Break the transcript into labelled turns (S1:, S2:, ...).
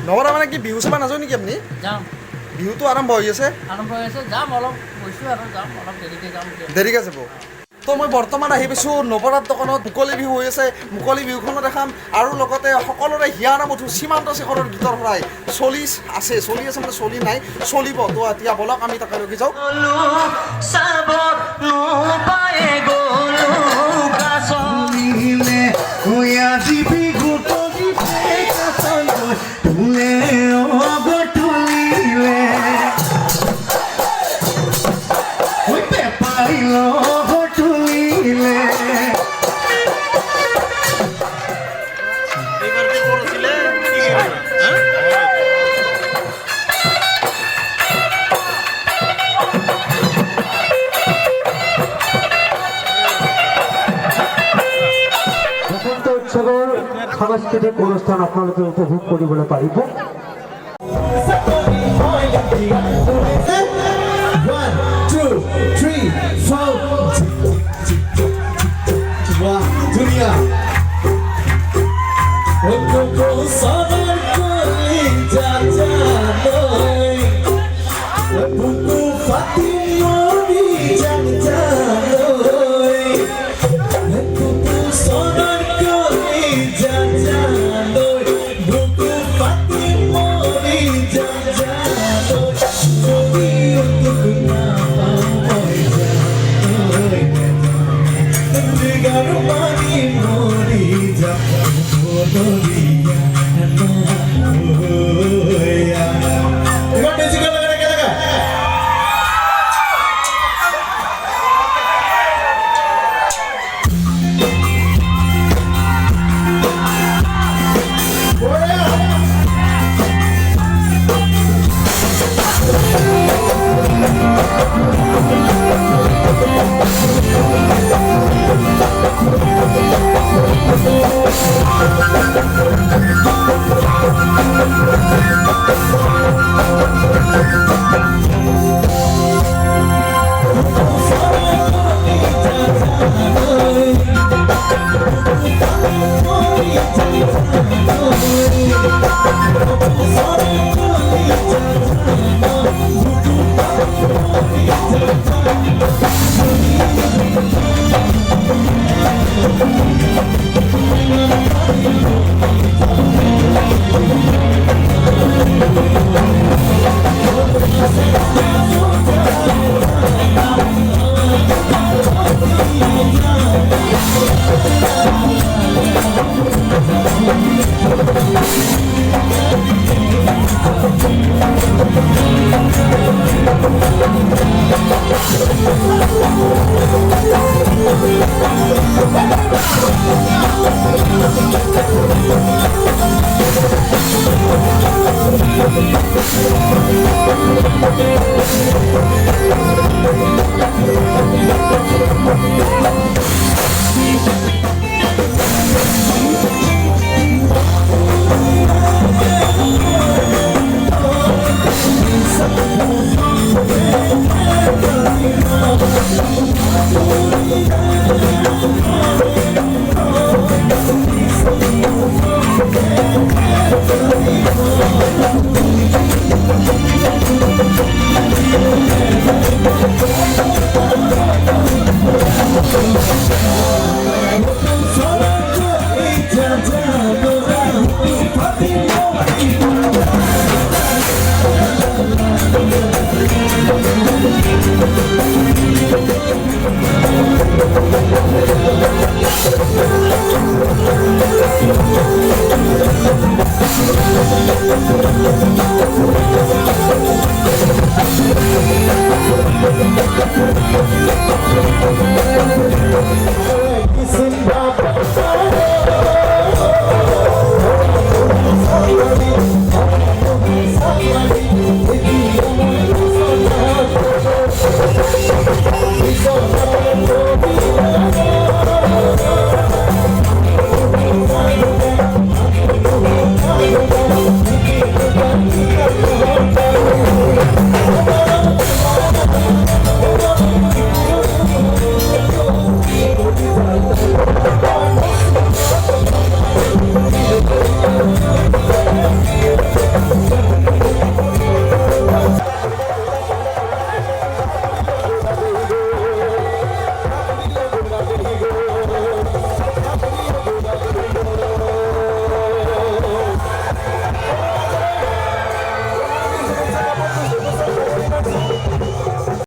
S1: নগৰা মানে কি বিহু চাব নাযাওঁ নেকি আপুনি?
S2: যাম।
S1: বিহুটো আৰম্ভ হৈ আছে।
S2: যাম অলপ গৈছোঁ আৰু যাম অলপ দেৰিকৈ যাম।
S1: দেৰিকৈ যাব। তো মই বৰ্তমান আহি পাইছোঁ নৱৰাত দোকানত। মুকলি বিহু হৈ আছে, মুকলি বিহুখনো দেখাম আৰু লগতে সকলোৰে হিয়া নাম উঠো সীমান্ত শেখৰৰ গীতৰ পৰাই চলি আছে মানে চলি নাই, চলিব। তো এতিয়া বলক আমি তাকে ৰখি যাওঁ।
S3: সাংস্কৃতিক অনুষ্ঠান আপোনালোকে উপভোগ কৰিবলৈ পাৰিব।
S4: We'll be right back.